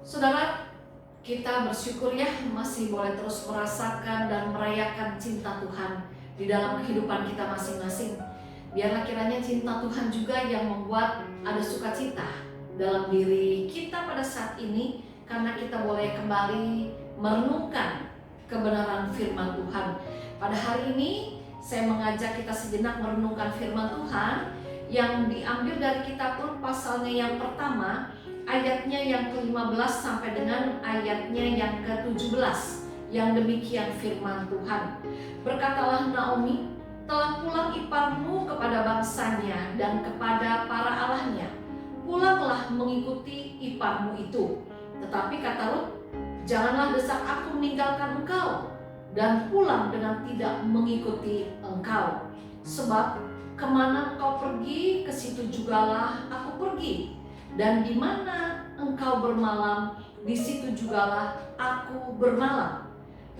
Saudara, kita bersyukur ya masih boleh terus merasakan dan merayakan cinta Tuhan di dalam kehidupan kita masing-masing. Biarlah kiranya cinta Tuhan juga yang membuat ada sukacita dalam diri kita pada saat ini, karena kita boleh kembali merenungkan kebenaran firman Tuhan. Pada hari ini saya mengajak kita sejenak merenungkan firman Tuhan yang diambil dari kitab Rut pasalnya yang pertama, ayatnya yang ke-15 sampai dengan ayatnya yang ke-17, yang demikian firman Tuhan. Berkatalah Naomi, telah pulang iparmu kepada bangsanya dan kepada para allahnya. Pulanglah mengikuti iparmu itu. Tetapi kata Rut, janganlah desak aku meninggalkan engkau dan pulang dengan tidak mengikuti engkau. Sebab kemana engkau pergi, ke situ jugalah aku pergi. Dan di mana engkau bermalam, di situ jugalah aku bermalam.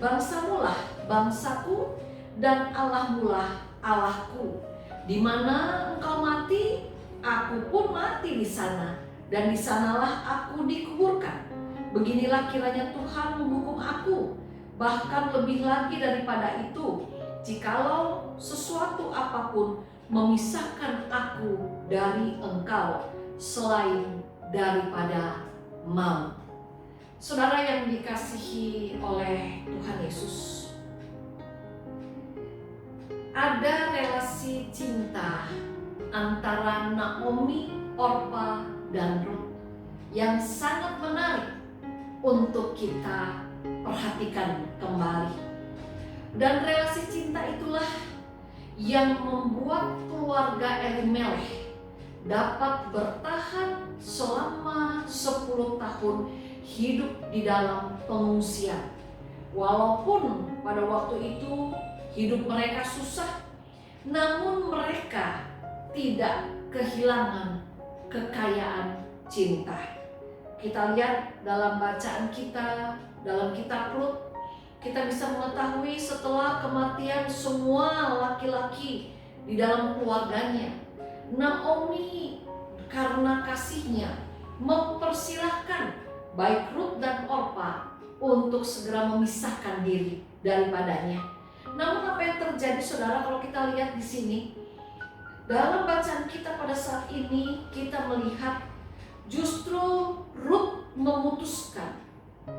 Bangsamulah bangsaku, dan Allahmulah Allahku. Di mana engkau mati, aku pun mati di sana, dan di sanalah aku dikuburkan. Beginilah kiranya Tuhan menghukum aku, bahkan lebih lagi daripada itu, jikalau sesuatu apapun memisahkan aku dari engkau, selain daripada maut. Saudara yang dikasihi oleh Tuhan Yesus, ada relasi cinta antara Naomi, Orpa, dan Rut yang sangat menarik untuk kita perhatikan kembali. Dan relasi cinta itulah yang membuat keluarga Elimelech dapat bertahan selama 10 tahun hidup di dalam pengungsian. Walaupun pada waktu itu hidup mereka susah, namun mereka tidak kehilangan kekayaan cinta. Kita lihat dalam bacaan kita dalam kitab Rut, kita bisa mengetahui setelah kematian semua laki-laki di dalam keluarganya, Naomi karena kasihnya mempersilahkan baik Rut dan Orpa untuk segera memisahkan diri daripadanya. Namun apa yang terjadi, saudara, kalau kita lihat di sini dalam bacaan kita pada saat ini, kita melihat justru Rut memutuskan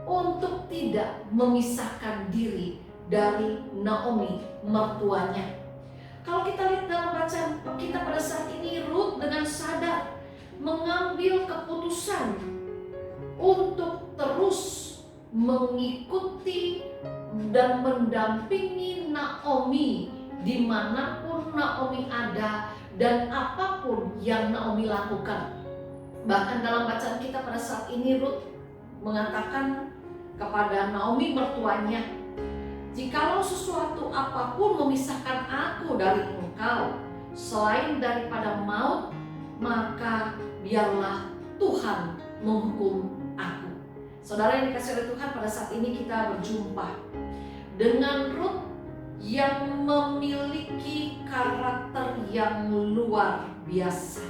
untuk tidak memisahkan diri dari Naomi, mertuanya. Kalau kita lihat dalam bacaan kita pada saat ini, Rut dengan sadar mengambil keputusan untuk terus mengikuti dan mendampingi Naomi dimanapun Naomi ada dan apapun yang Naomi lakukan. Bahkan dalam bacaan kita pada saat ini, Rut mengatakan kepada Naomi mertuanya, jikalau sesuatu apapun memisahkan aku dari engkau selain daripada maut, maka biarlah Tuhan menghukum aku. Saudara yang dikasihi oleh Tuhan, pada saat ini kita berjumpa dengan Rut yang memiliki karakter yang luar biasa.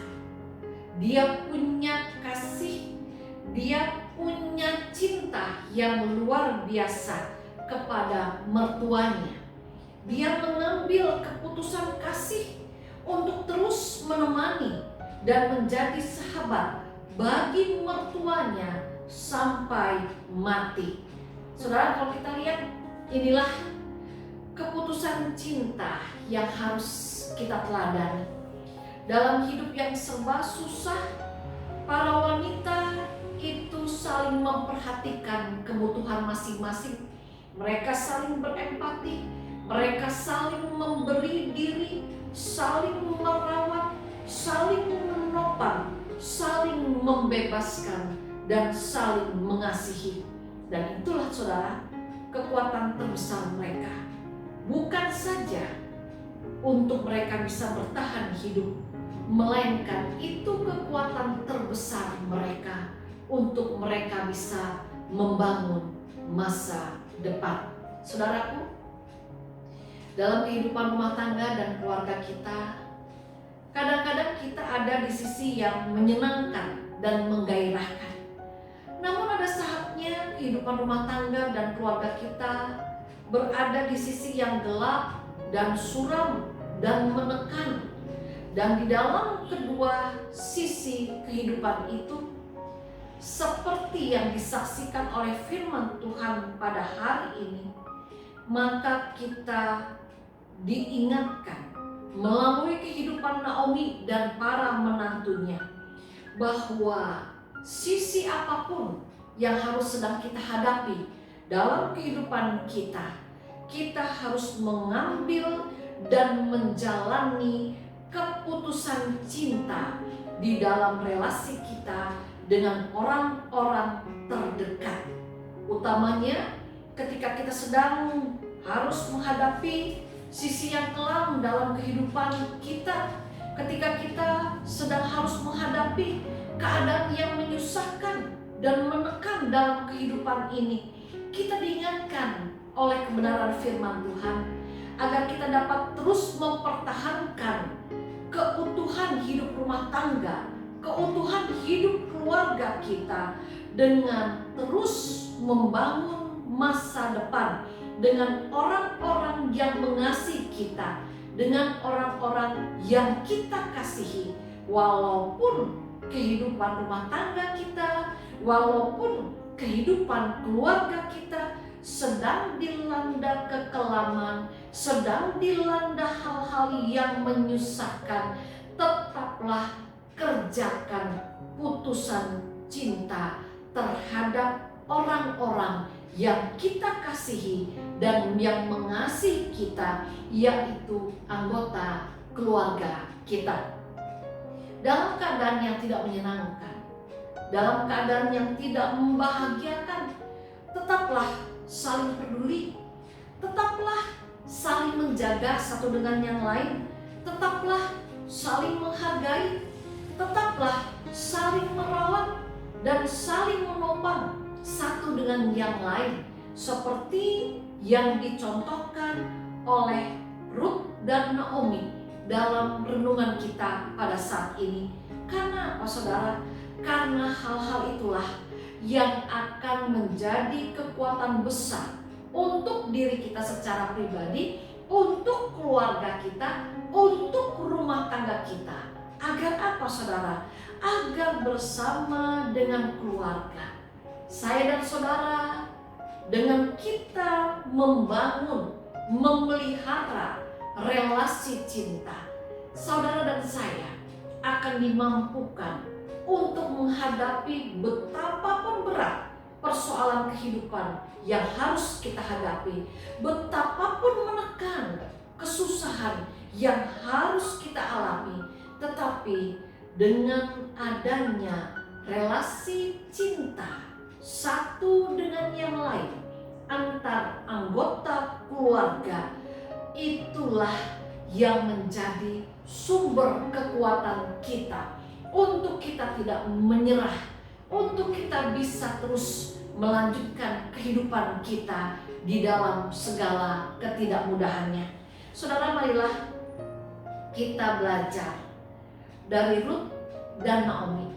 Dia punya kasih, dia punya cinta yang luar biasa kepada mertuanya. Dia mengambil keputusan kasih untuk terus menemani dan menjadi sahabat bagi mertuanya sampai mati. Saudara, kalau kita lihat, inilah keputusan cinta yang harus kita teladani. Dalam hidup yang serba susah, para wanita itu saling memperhatikan kebutuhan masing-masing. Mereka saling berempati, mereka saling memberi diri, saling merawat, saling menopang, saling membebaskan, dan saling mengasihi. Dan itulah, saudara, kekuatan terbesar mereka. Bukan saja untuk mereka bisa bertahan hidup, melainkan itu kekuatan terbesar mereka untuk mereka bisa membangun masa depan. Saudaraku, dalam kehidupan rumah tangga dan keluarga kita, kadang-kadang kita ada di sisi yang menyenangkan dan menggairahkan. Namun ada sahabat kehidupan rumah tangga dan keluarga kita berada di sisi yang gelap dan suram dan menekan. Dan di dalam kedua sisi kehidupan itu, seperti yang disaksikan oleh firman Tuhan pada hari ini, maka kita diingatkan melalui kehidupan Naomi dan para menantunya bahwa sisi apapun yang harus sedang kita hadapi dalam kehidupan kita, kita harus mengambil dan menjalani keputusan cinta di dalam relasi kita dengan orang-orang terdekat. Utamanya ketika kita sedang harus menghadapi sisi yang kelam dalam kehidupan kita, ketika kita sedang harus menghadapi keadaan yang menyusahkan dan menekan dalam kehidupan ini, kita diingatkan oleh kebenaran firman Tuhan agar kita dapat terus mempertahankan keutuhan hidup rumah tangga, keutuhan hidup keluarga kita dengan terus membangun masa depan dengan orang-orang yang mengasihi kita, dengan orang-orang yang kita kasihi. Walaupun kehidupan rumah tangga kita, walaupun kehidupan keluarga kita sedang dilanda kekelaman, sedang dilanda hal-hal yang menyusahkan, tetaplah kerjakan putusan cinta terhadap orang-orang yang kita kasihi dan yang mengasihi kita, yaitu anggota keluarga kita. Dalam keadaan yang tidak menyenangkan, dalam keadaan yang tidak membahagiakan, tetaplah saling peduli, tetaplah saling menjaga satu dengan yang lain, tetaplah saling menghargai, tetaplah saling merawat dan saling menopang satu dengan yang lain, seperti yang dicontohkan oleh Ruth dan Naomi dalam renungan kita pada saat ini. Karena apa saudara? Karena hal-hal itulah yang akan menjadi kekuatan besar untuk diri kita secara pribadi, untuk keluarga kita, untuk rumah tangga kita. Agar apa saudara? Agar bersama dengan keluarga, saya dan saudara, dengan kita membangun, memelihara relasi cinta, saudara dan saya akan dimampukan untuk menghadapi betapapun berat persoalan kehidupan yang harus kita hadapi, betapapun menekan kesusahan yang harus kita alami, tetapi dengan adanya relasi cinta satu dengan yang lain antar anggota keluarga, itulah yang menjadi sumber kekuatan kita untuk kita tidak menyerah, untuk kita bisa terus melanjutkan kehidupan kita di dalam segala ketidakmudahannya. Saudara, marilah kita belajar dari Ruth dan Naomi.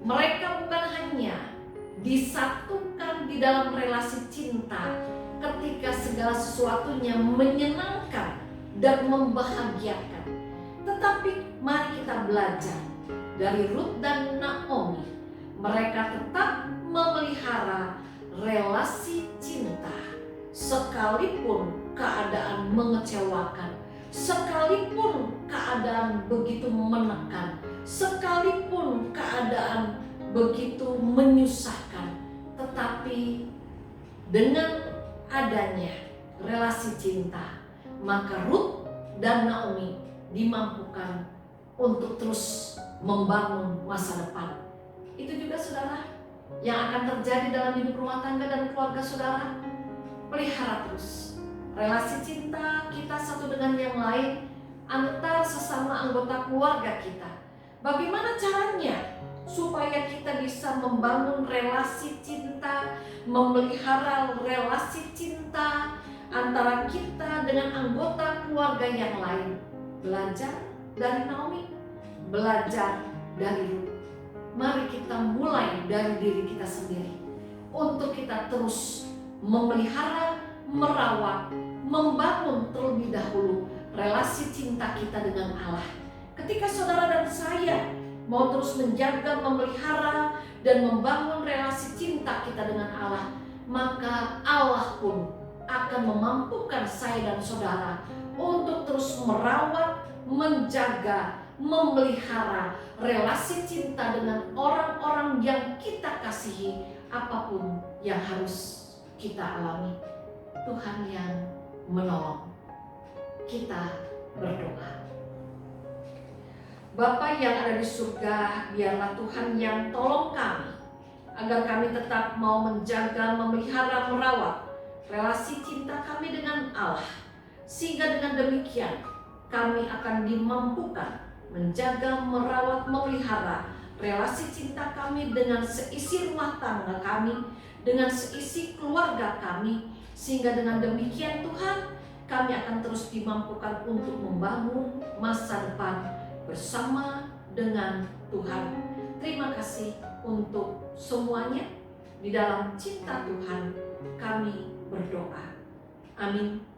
Mereka bukan hanya disatukan di dalam relasi cinta ketika segala sesuatunya menyenangkan dan membahagiakan, tetapi mari kita belajar dari Ruth dan Naomi. Mereka tetap memelihara relasi cinta sekalipun keadaan mengecewakan, sekalipun keadaan begitu menekan, sekalipun keadaan begitu menyusahkan, tetapi dengan adanya relasi cinta, maka Ruth dan Naomi dimampukan untuk terus membangun masa depan. Itu juga saudara yang akan terjadi dalam hidup rumah tangga dan keluarga saudara. Pelihara terus relasi cinta kita satu dengan yang lain antar sesama anggota keluarga kita. Bagaimana caranya supaya kita bisa membangun relasi cinta, memelihara relasi cinta antara kita dengan anggota keluarga yang lain? Belajar dari Naomi, belajar dari Ruth. Mari kita mulai dari diri kita sendiri. untuk kita terus memelihara, merawat, membangun terlebih dahulu relasi cinta kita dengan Allah. Ketika saudara dan saya mau terus menjaga, memelihara, dan membangun relasi cinta kita dengan Allah, maka Allah pun akan memampukan saya dan saudara untuk terus merawat, menjaga, memelihara relasi cinta dengan orang-orang yang kita kasihi, apapun yang harus kita alami. Tuhan yang menolong. Kita berdoa. Bapa yang ada di surga, biarlah Tuhan yang tolong kami, agar kami tetap mau menjaga, memelihara, merawat relasi cinta kami dengan Allah. Sehingga dengan demikian kami akan dimampukan menjaga, merawat, memelihara relasi cinta kami dengan seisi rumah tangga kami, dengan seisi keluarga kami. Sehingga dengan demikian Tuhan, kami akan terus dimampukan untuk membangun masa depan bersama dengan Tuhan. Terima kasih untuk semuanya. Di dalam cinta Tuhan kami berdoa. Amin.